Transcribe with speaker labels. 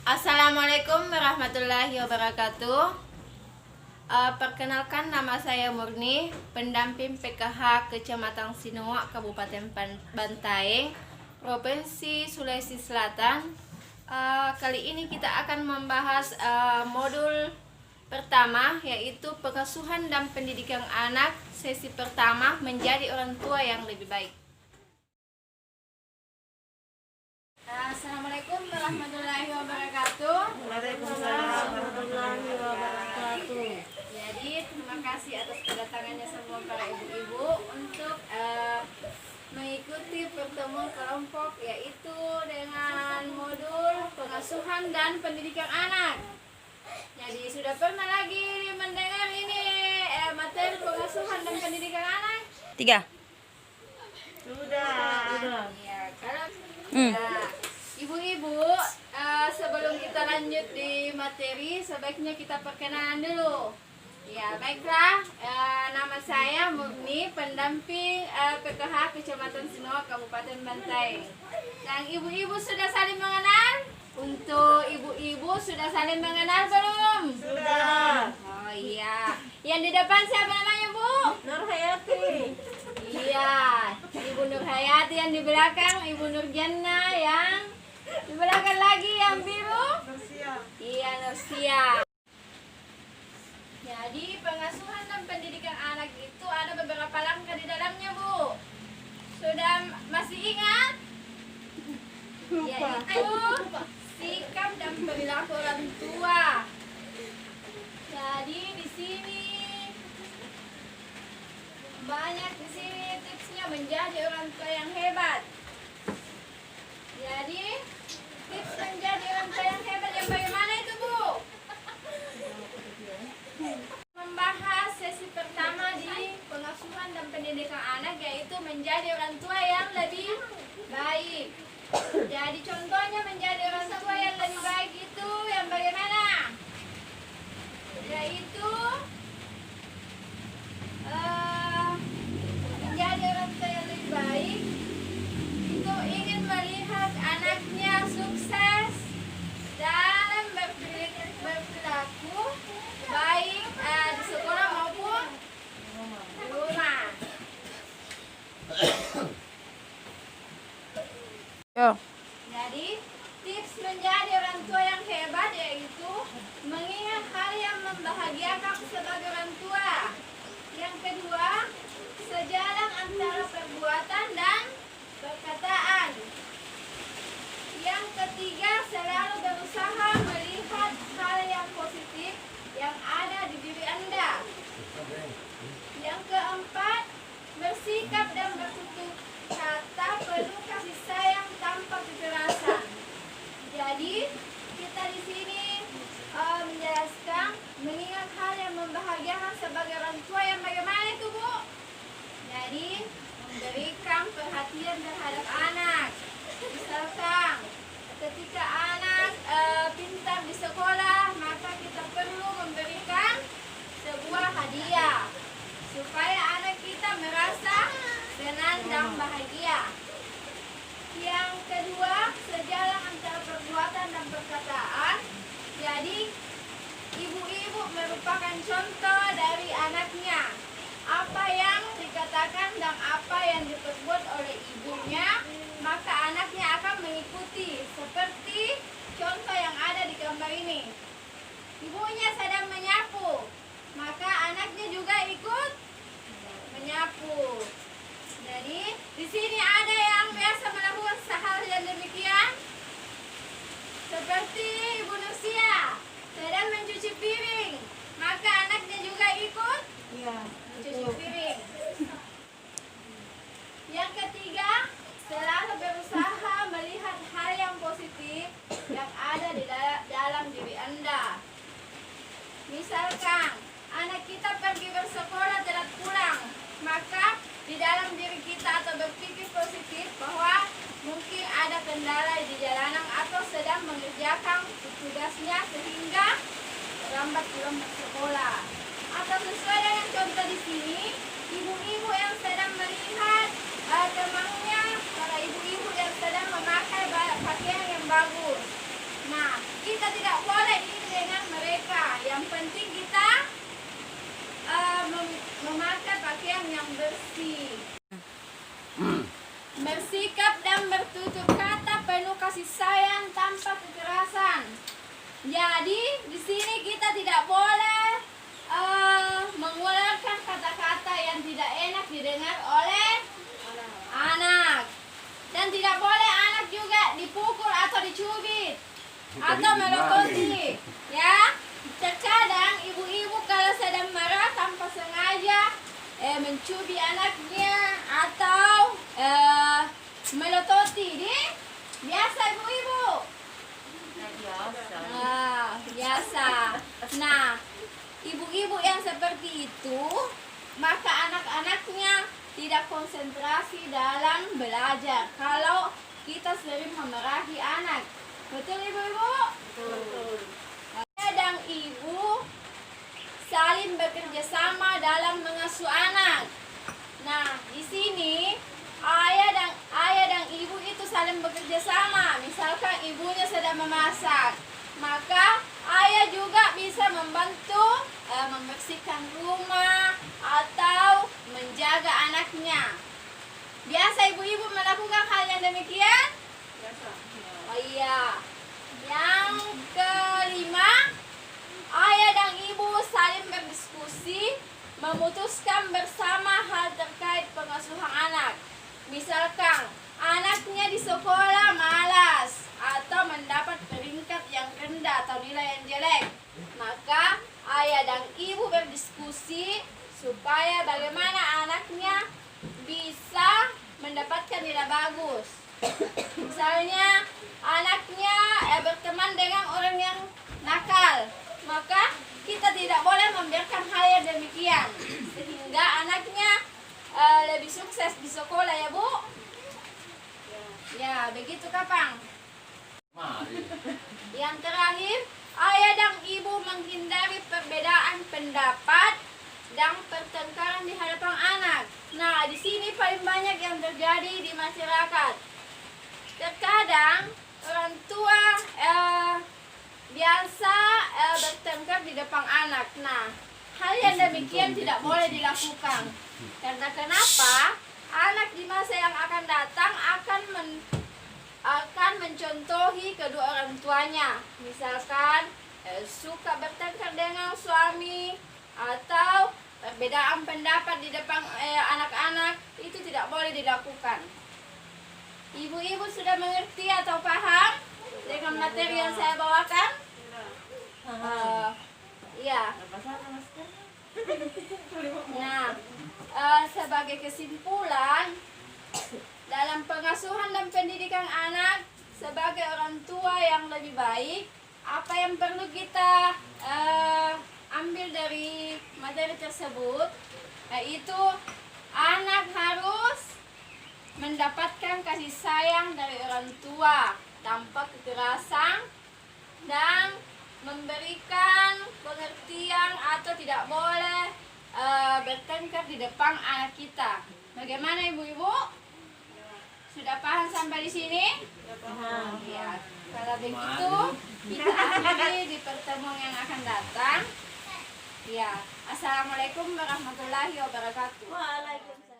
Speaker 1: Assalamualaikum warahmatullahi wabarakatuh. Perkenalkan, nama saya Murni, pendamping PKH Kecamatan Sinoa, Kabupaten Bantaeng, Provinsi Sulawesi Selatan. Kali ini kita akan membahas modul pertama, yaitu pengasuhan dan pendidikan anak, sesi pertama, menjadi orang tua yang lebih baik. Assalamualaikum warahmatullahi wabarakatuh.
Speaker 2: Waalaikumsalam warahmatullahi wabarakatuh.
Speaker 1: Jadi terima kasih atas kedatangannya semua para ibu-ibu untuk mengikuti pertemuan kelompok, yaitu dengan modul pengasuhan dan pendidikan anak. Jadi sudah pernah lagi mendengar ini materi pengasuhan dan pendidikan anak?
Speaker 3: 3.
Speaker 2: Sudah.
Speaker 1: Ya, kalau ibu-ibu, sebelum kita lanjut di materi, sebaiknya kita perkenalan dulu. Ya, baiklah. Nama saya Murni, pendamping PKH Kecamatan Sinoa, Kabupaten Bantaeng. Dan ibu-ibu sudah saling mengenal? Untuk ibu-ibu sudah saling mengenal belum?
Speaker 2: Sudah.
Speaker 1: Oh iya. Yang di depan siapa namanya, Bu?
Speaker 2: Nur Hayati.
Speaker 1: Iya, Ibu Nur Hayati. Yang di belakang Ibu Nur Jannah. Yang di belakang lagi yang biru? Iya, Nursia. Jadi pengasuhan dan pendidikan anak itu ada beberapa langkah di dalamnya, Bu. Sudah masih ingat? Yaitu sikap dan perilaku orang tua. Jadi di sini banyak tipsnya menjadi orang tua yang hebat. Jadi tips menjadi orang tua yang hebat yang bagaimana itu, Bu? Membahas sesi pertama di pengasuhan dan pendidikan anak, yaitu menjadi orang tua yang lebih baik. Jadi contohnya menjadi orang tua yang lebih baik itu yang bagaimana? Yaitu menjadi orang tua yang lebih baik itu ingin melihat anaknya sukses dalam berperilaku baik di sekolah maupun di rumah. Jadi tips menjadi orang tua yang hebat yaitu mengingat hal yang membahagiakan sebagai orang tua. Yang kedua, sejalan antara perbuatan dan perkataan. Yang ketiga, selalu berusaha melihat hal yang positif yang ada di diri Anda. Yang keempat, bersikap dan bertutur kata penuh kasih sayang tanpa kekerasan. Jadi kita di sini menjelaskan mengingat hal yang membahagiakan sebagai orang tua yang bagaimana itu, Bu? Jadi memberikan perhatian terhadap anak. Misalkan ketika anak pintar di sekolah, maka kita perlu memberikan sebuah hadiah supaya anak kita merasa senang dan bahagia. Yang kedua, sejalan antara perbuatan dan perkataan. Jadi ibu-ibu merupakan contoh dari anaknya. Apa yang dikatakan dan apa yang diperbuat oleh ibunya, maka anaknya akan mengikuti. Seperti contoh yang ada di gambar ini. Ibunya sedang menyapu, maka anaknya juga ikut menyapu. Jadi di sini ada yang biasa melakukan hal yang demikian, seperti Ibu Nursia sedang mencuci piring, maka anaknya juga ikut mencuci piring. Yang ketiga, selalu berusaha melihat hal yang positif yang ada di dalam diri Anda. Misalkan anak kita pergi bersekolah telat pulang, maka di dalam diri kita atau berpikir positif bahwa mungkin ada kendala di jalanan atau sedang mengerjakan tugasnya sehingga lambat pulang bersekolah. Atau sesuai dengan contoh di sini, ibu-ibu yang sedang melihat temannya, para ibu-ibu yang sedang memakai pakaian yang bagus. Nah, kita Jadi di sini kita tidak boleh mengeluarkan kata-kata yang tidak enak didengar oleh anak. Dan tidak boleh anak juga dipukul atau dicubit atau melototi. Ya, terkadang ibu-ibu kalau sedang marah tanpa sengaja mencubit anaknya atau melototi. Biasa ibu-ibu. Biasa. Nah, ibu-ibu yang seperti itu, maka anak-anaknya tidak konsentrasi dalam belajar kalau kita sering memarahi anak. Betul ibu-ibu?
Speaker 2: Betul.
Speaker 1: Ayah dan ibu saling bekerja sama dalam mengasuh anak. Nah, di sini ayah dan ibu itu saling bekerja sama. Misalkan ibunya sedang memasak, maka ayah juga bisa membantu membersihkan rumah atau menjaga anaknya. Biasa ibu-ibu melakukan hal yang demikian? Oh iya. Yang kelima, ayah dan ibu saling berdiskusi, memutuskan bersama hal terkait pengasuhan anak. Misalkan anaknya di sekolah malas atau mendapat peringkat yang rendah atau nilai yang jelek, maka ayah dan ibu berdiskusi supaya bagaimana anaknya bisa mendapatkan nilai bagus. Misalnya anaknya berteman dengan orang yang nakal, maka kita tidak boleh membiarkan hal yang demikian sehingga anaknya lebih sukses di sekolah, ya Bu. Ya, begitu Kapang. Yang terakhir, ayah dan ibu menghindari perbedaan pendapat dan pertengkaran di hadapan anak. Nah, di sini paling banyak yang terjadi di masyarakat. Terkadang orang tua biasa bertengkar di depan anak. Nah, hal yang demikian tidak boleh dilakukan. Karena kenapa? Anak di masa yang akan datang akan mencontohi kedua orang tuanya. Misalkan suka bertengkar dengan suami atau perbedaan pendapat di depan anak-anak, itu tidak boleh dilakukan. Ibu-ibu sudah mengerti atau paham dengan materi yang saya bawakan? Iya. Nah, sebagai kesimpulan, dalam pengasuhan dan pendidikan anak sebagai orang tua yang lebih baik, apa yang perlu kita ambil dari materi tersebut, yaitu anak harus mendapatkan kasih sayang dari orang tua tanpa kekerasan dan memberikan pengertian atau tidak boleh bertengkar di depan anak kita. Bagaimana ibu-ibu? Sudah paham sampai di sini?
Speaker 2: Paham.
Speaker 1: Ya. Kalau begitu kita akhiri di pertemuan yang akan datang. Ya. Assalamualaikum warahmatullahi wabarakatuh.
Speaker 2: Waalaikumsalam.